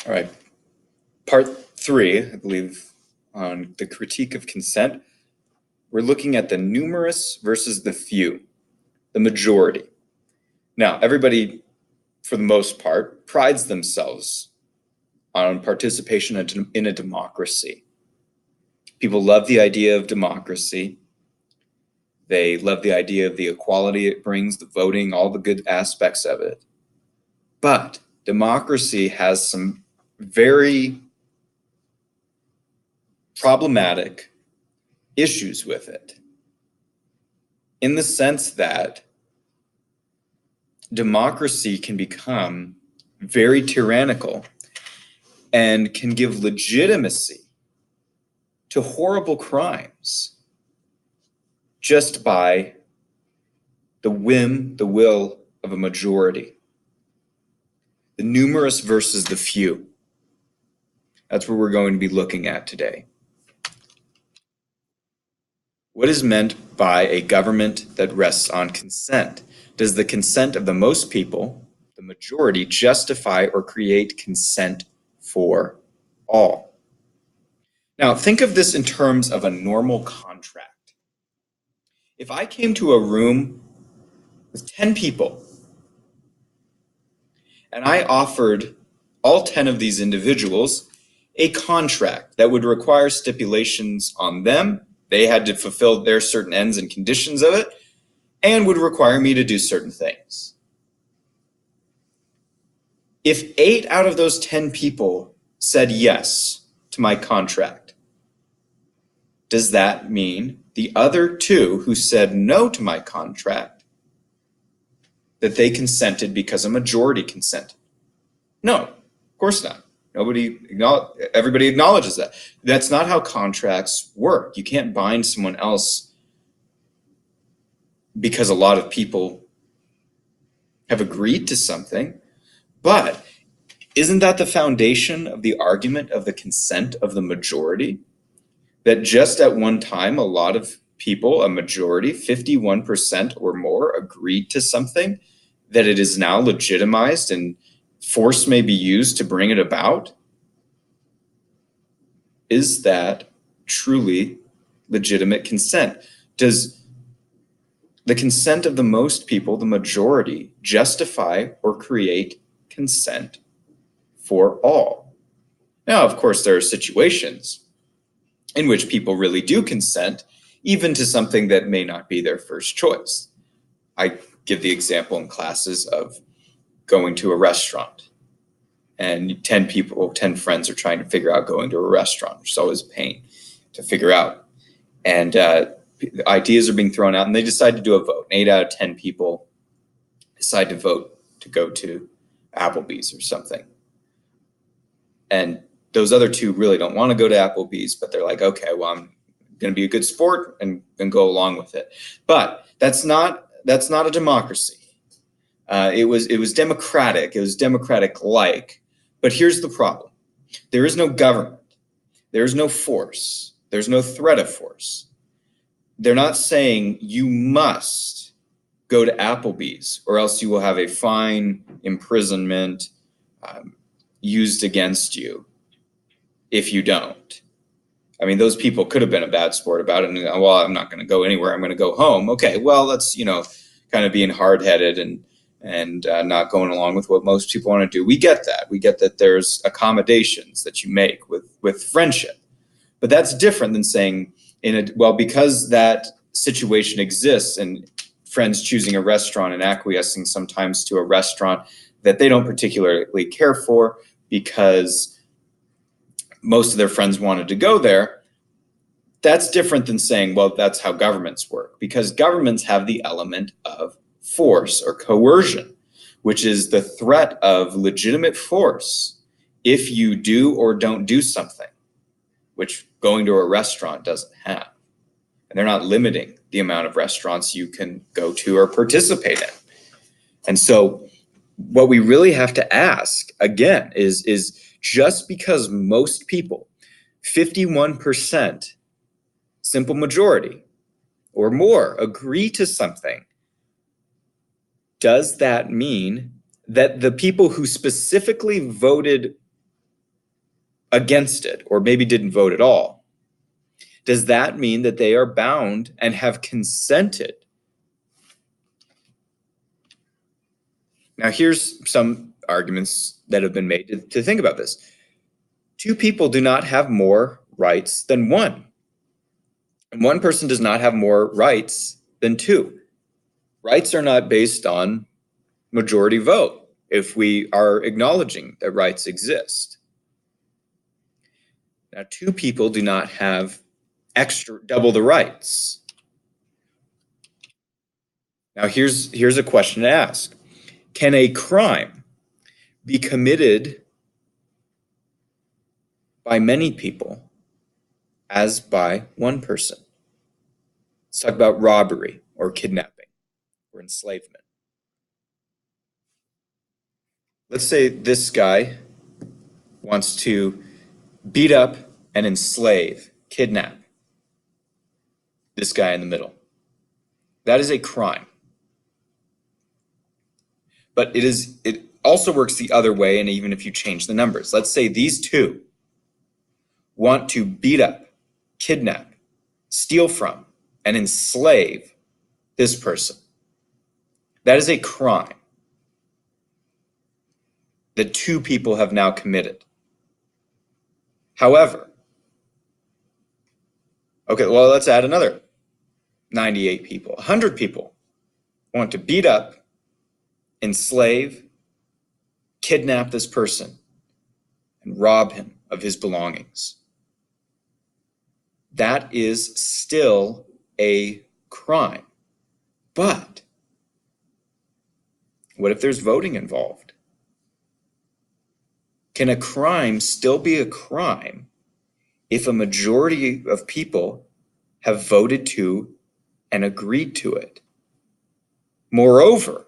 All right, part 3, I believe, on the critique of consent. We're looking at the numerous versus the few, the majority. Now, everybody, for the most part, prides themselves on participation in a democracy. People love the idea of democracy. They love the idea of the equality it brings, the voting, all the good aspects of it. But democracy has some very problematic issues with it, in the sense that democracy can become very tyrannical and can give legitimacy to horrible crimes just by the whim, the will of a majority. The numerous versus the few. That's what we're going to be looking at today. What is meant by a government that rests on consent? Does the consent of the most people, the majority, justify or create consent for all? Now, think of this in terms of a normal contract. If I came to a room with 10 people and I offered all 10 of these individuals a contract that would require stipulations on them, they had to fulfill their certain ends and conditions of it, and would require me to do certain things. If 8 out of those 10 people said yes to my contract, does that mean the other 2 who said no to my contract, that they consented because a majority consented? No, of course not. Everybody acknowledges that. That's not how contracts work. You can't bind someone else because a lot of people have agreed to something. But isn't that the foundation of the argument of the consent of the majority? That just at one time, a lot of people, a majority, 51% or more, agreed to something, that it is now legitimized and force may be used to bring it about? Is that truly legitimate consent? Does the consent of the most people, the majority, justify or create consent for all? Now, of course, there are situations in which people really do consent, even to something that may not be their first choice. I give the example in classes of going to a restaurant, and 10 people, 10 friends are trying to figure out going to a restaurant, which is always a pain to figure out. And ideas are being thrown out, and they decide to do a vote. 8 out of 10 people decide to vote to go to Applebee's or something. And those other 2 really don't want to go to Applebee's, but they're like, okay, well, I'm going to be a good sport and go along with it. But that's not a democracy. It was democratic. It was democratic-like. But here's the problem. There is no government. There is no force. There's no threat of force. They're not saying you must go to Applebee's or else you will have a fine, imprisonment used against you if you don't. I mean, those people could have been a bad sport about it. And, well, I'm not going to go anywhere. I'm going to go home. Okay, well, that's, kind of being hard-headed and not going along with what most people want to do. We get that. We get that there's accommodations that you make with friendship. But that's different than saying, because that situation exists and friends choosing a restaurant and acquiescing sometimes to a restaurant that they don't particularly care for because most of their friends wanted to go there, that's different than saying, well, that's how governments work, because governments have the element of force or coercion, which is the threat of legitimate force if you do or don't do something, which going to a restaurant doesn't have. And they're not limiting the amount of restaurants you can go to or participate in. And so what we really have to ask, again, is just because most people, 51%, simple majority or more, agree to something, does that mean that the people who specifically voted against it, or maybe didn't vote at all, does that mean that they are bound and have consented? Now, here's some arguments that have been made to think about this. Two people do not have more rights than one, and one person does not have more rights than two. Rights are not based on majority vote if we are acknowledging that rights exist. Now, two people do not have double the rights. Now, here's a question to ask. Can a crime be committed by many people as by one person? Let's talk about robbery or kidnapping or enslavement. Let's say this guy wants to beat up and enslave, kidnap this guy in the middle. That is a crime. But it also works the other way, and even if you change the numbers. Let's say these two want to beat up, kidnap, steal from, and enslave this person. That is a crime that two people have now committed. However, okay, well, let's add another 98 people. 100 people want to beat up, enslave, kidnap this person, and rob him of his belongings. That is still a crime. But what if there's voting involved? Can a crime still be a crime if a majority of people have voted to and agreed to it? Moreover,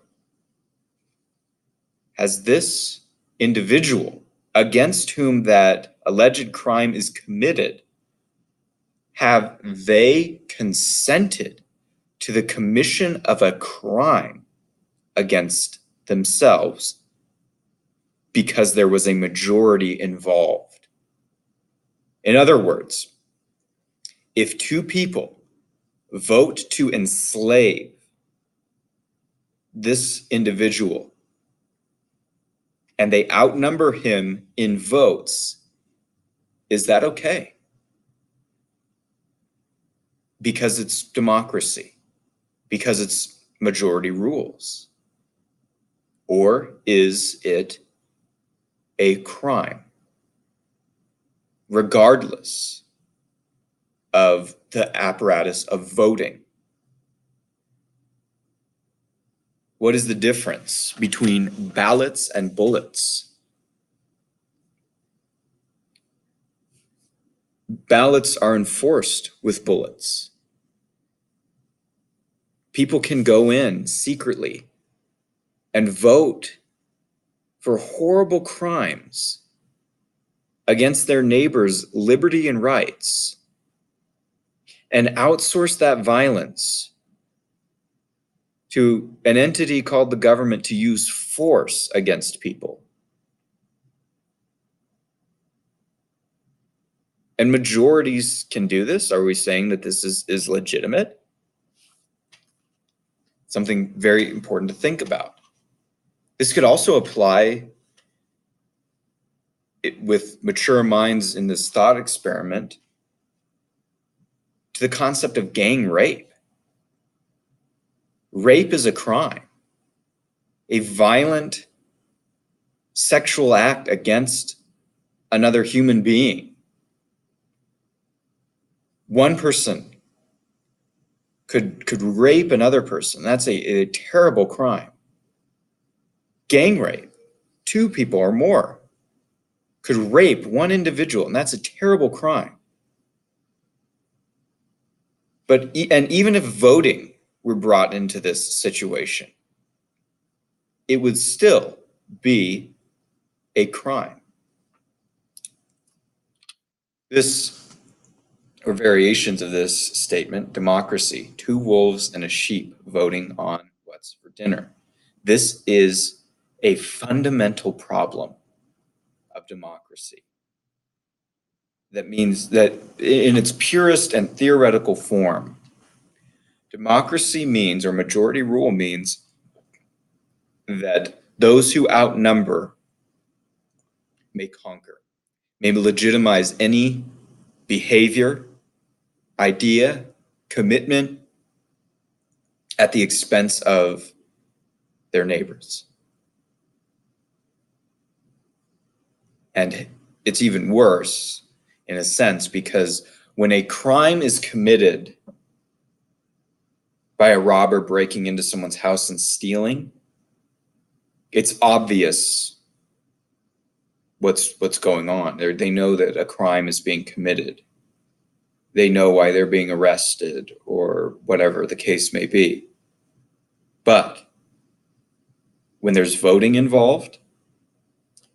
has this individual against whom that alleged crime is committed, have they consented to the commission of a crime against themselves because there was a majority involved? In other words, if two people vote to enslave this individual and they outnumber him in votes, is that okay? Because it's democracy, because it's majority rules? Or is it a crime, regardless of the apparatus of voting? What is the difference between ballots and bullets? Ballots are enforced with bullets. People can go in secretly and vote for horrible crimes against their neighbors' liberty and rights and outsource that violence to an entity called the government to use force against people. And majorities can do this. Are we saying that this is legitimate? Something very important to think about. This could also apply with mature minds in this thought experiment to the concept of gang rape. Rape is a crime, a violent sexual act against another human being. One person could rape another person. That's a terrible crime. Gang rape, two people or more could rape one individual, and that's a terrible crime. And even if voting were brought into this situation, it would still be a crime. This, or variations of this statement, democracy, two wolves and a sheep voting on what's for dinner. This is a fundamental problem of democracy. That means that in its purest and theoretical form, democracy means, or majority rule means, that those who outnumber may conquer, may legitimize any behavior, idea, commitment at the expense of their neighbors. And it's even worse in a sense, because when a crime is committed by a robber breaking into someone's house and stealing, it's obvious what's going on. They know that a crime is being committed. They know why they're being arrested or whatever the case may be. But when there's voting involved,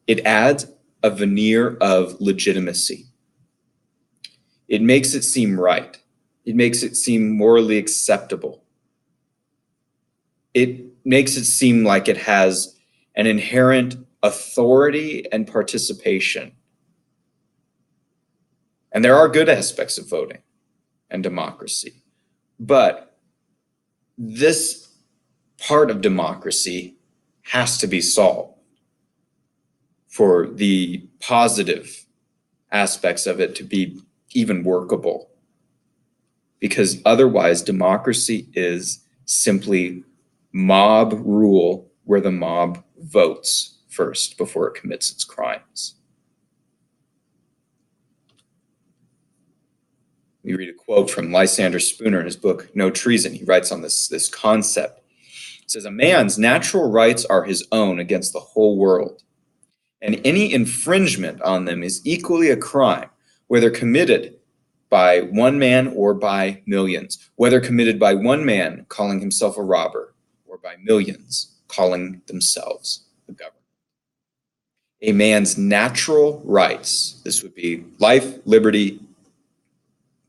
it adds a veneer of legitimacy. It makes it seem right. It makes it seem morally acceptable. It makes it seem like it has an inherent authority and participation. And there are good aspects of voting and democracy. But this part of democracy has to be solved for the positive aspects of it to be even workable. Because otherwise, democracy is simply mob rule where the mob votes first before it commits its crimes. We read a quote from Lysander Spooner in his book, No Treason. He writes on this concept. He says, a man's natural rights are his own against the whole world, and any infringement on them is equally a crime, whether committed by one man or by millions, whether committed by one man calling himself a robber or by millions calling themselves a government. A man's natural rights, this would be life, liberty,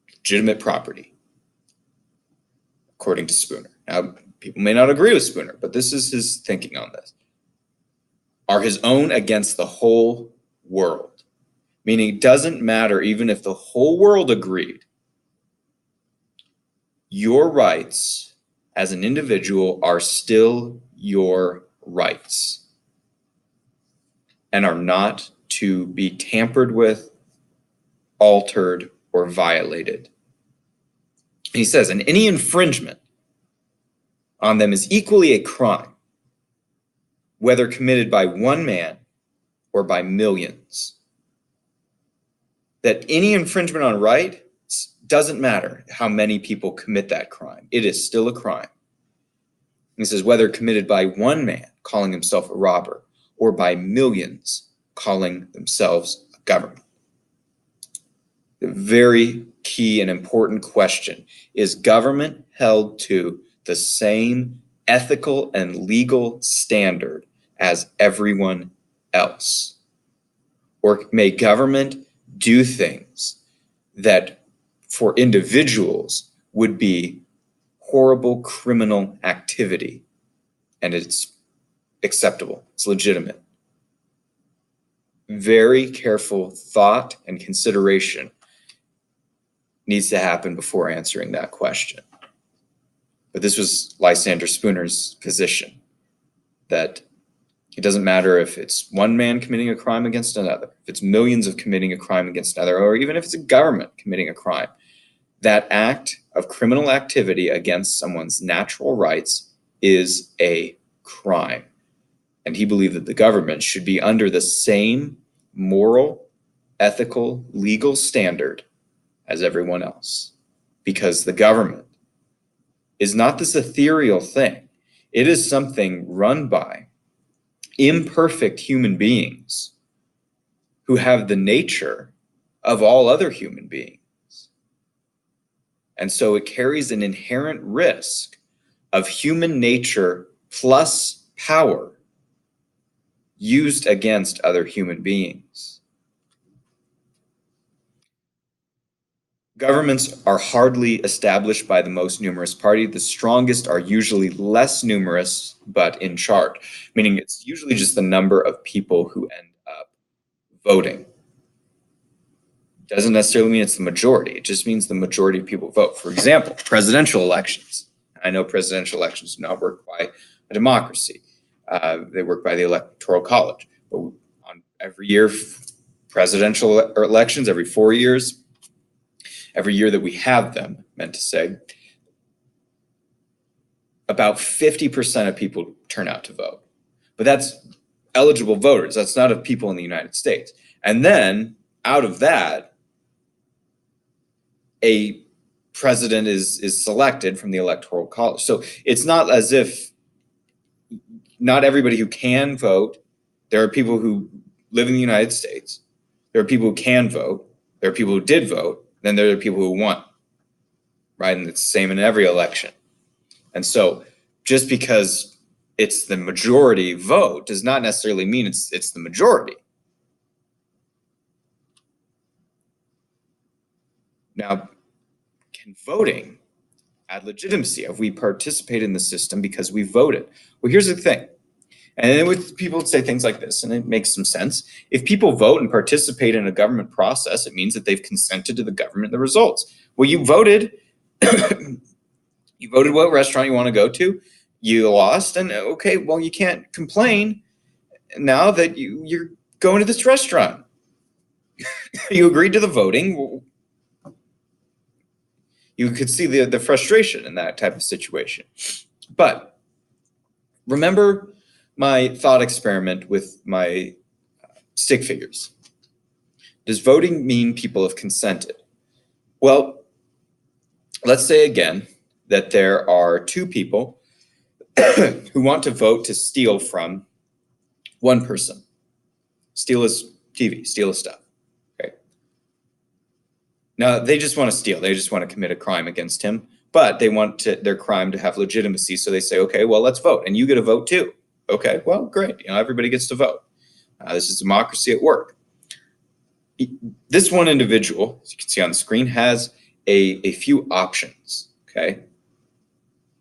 legitimate property, according to Spooner. Now, people may not agree with Spooner, but this is his thinking on this, are his own against the whole world. Meaning it doesn't matter even if the whole world agreed. Your rights as an individual are still your rights and are not to be tampered with, altered, or violated. He says, and any infringement on them is equally a crime, whether committed by one man or by millions. That any infringement on rights doesn't matter how many people commit that crime. It is still a crime. He says, whether committed by one man calling himself a robber or by millions calling themselves a government. The very key and important question, is government held to the same ethical and legal standard as everyone else? Or may government do things that for individuals would be horrible criminal activity, and it's acceptable, it's legitimate? Very careful thought and consideration needs to happen before answering that question. But this was Lysander Spooner's position, that it doesn't matter if it's one man committing a crime against another, if it's millions of committing a crime against another, or even if it's a government committing a crime. That act of criminal activity against someone's natural rights is a crime. And he believed that the government should be under the same moral, ethical, legal standard as everyone else. Because the government is not this ethereal thing. It is something run by imperfect human beings who have the nature of all other human beings. And so it carries an inherent risk of human nature plus power used against other human beings. Governments are hardly established by the most numerous party. The strongest are usually less numerous, but in charge, meaning it's usually just the number of people who end up voting Doesn't necessarily mean it's the majority. It just means the majority of people vote. For example, presidential elections. I know presidential elections do not work by a democracy. They work by the Electoral College. But on every year, presidential elections, every 4 years, every year that we have them, meant to say, about 50% of people turn out to vote. But that's eligible voters. That's not of people in the United States. And then out of that, a president is selected from the Electoral College. So it's not as if not everybody who can vote, there are people who live in the United States, there are people who can vote, there are people who did vote, then there are people who won, right? And it's the same in every election. And so just because it's the majority vote does not necessarily mean it's the majority. Now, can voting add legitimacy? Have we participated in the system because we voted? Well, here's the thing. And then with people would say things like this, and it makes some sense. If people vote and participate in a government process, it means that they've consented to the government and the results. Well, you voted. You voted what restaurant you want to go to. You lost, and okay, well, you can't complain now that you're going to this restaurant. You agreed to the voting. You could see the frustration in that type of situation. But remember my thought experiment with my stick figures. Does voting mean people have consented? Well, let's say again that there are two people who want to vote to steal from one person. Steal his TV, steal his stuff. Okay. Now, they just want to steal. They just want to commit a crime against him, but they want their crime to have legitimacy. So they say, okay, well, let's vote. And you get a vote too. Okay, well, great. Everybody gets to vote. This is democracy at work. This one individual, as you can see on the screen, has a few options, okay?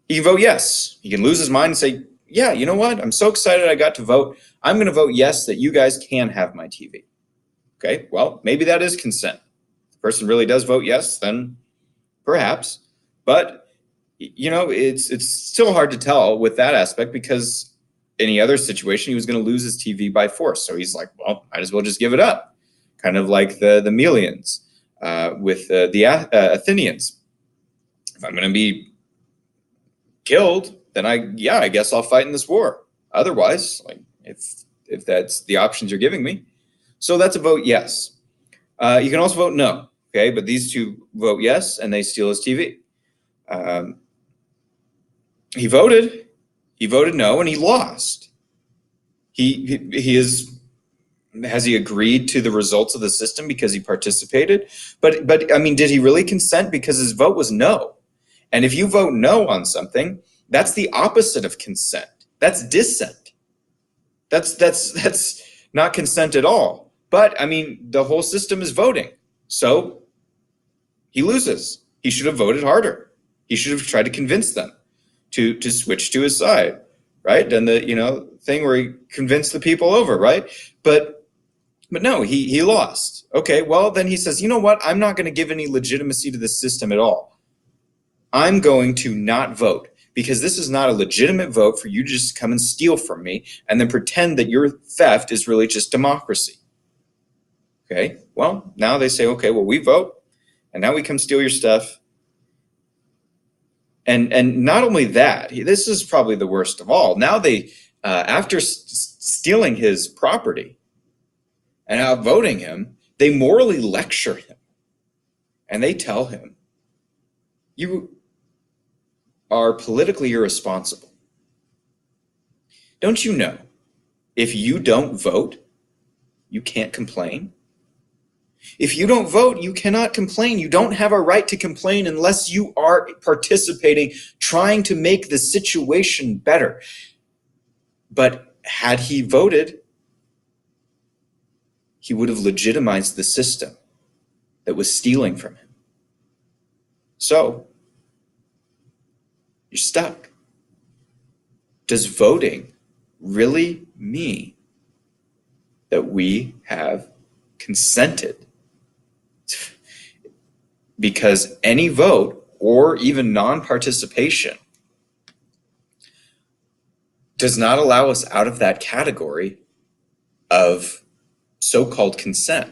He can vote yes. He can lose his mind and say, yeah, you know what? I'm so excited I got to vote. I'm going to vote yes that you guys can have my TV. Okay, well, maybe that is consent. If the person really does vote yes, then perhaps. But, it's still hard to tell with that aspect because any other situation, he was going to lose his TV by force. So he's like, well, might as well just give it up. Kind of like the Melians with the Athenians. If I'm going to be killed, then I guess I'll fight in this war. Otherwise, like if that's the options you're giving me. So that's a vote yes. You can also vote no. Okay, but these two vote yes, and they steal his TV. He voted no, and he lost. Has he agreed to the results of the system because he participated? But I mean, did he really consent because his vote was no? And if you vote no on something, that's the opposite of consent. That's dissent. That's not consent at all. But I mean, the whole system is voting. So he loses. He should have voted harder. He should have tried to convince them to switch to his side, right? And the thing where he convinced the people over, right? But no, he lost. Okay, well, then he says, you know what? I'm not going to give any legitimacy to the system at all. I'm going to not vote because this is not a legitimate vote for you to just come and steal from me and then pretend that your theft is really just democracy. Okay, well, now they say, okay, well, we vote, and now we come steal your stuff. And not only that, this is probably the worst of all. Now they, after stealing his property, and outvoting him, they morally lecture him. And they tell him, you are politically irresponsible. Don't you know, if you don't vote, you can't complain? If you don't vote, you cannot complain. You don't have a right to complain unless you are participating, trying to make the situation better. But had he voted, he would have legitimized the system that was stealing from him. So, you're stuck. Does voting really mean that we have consented because any vote or even non-participation does not allow us out of that category of so-called consent.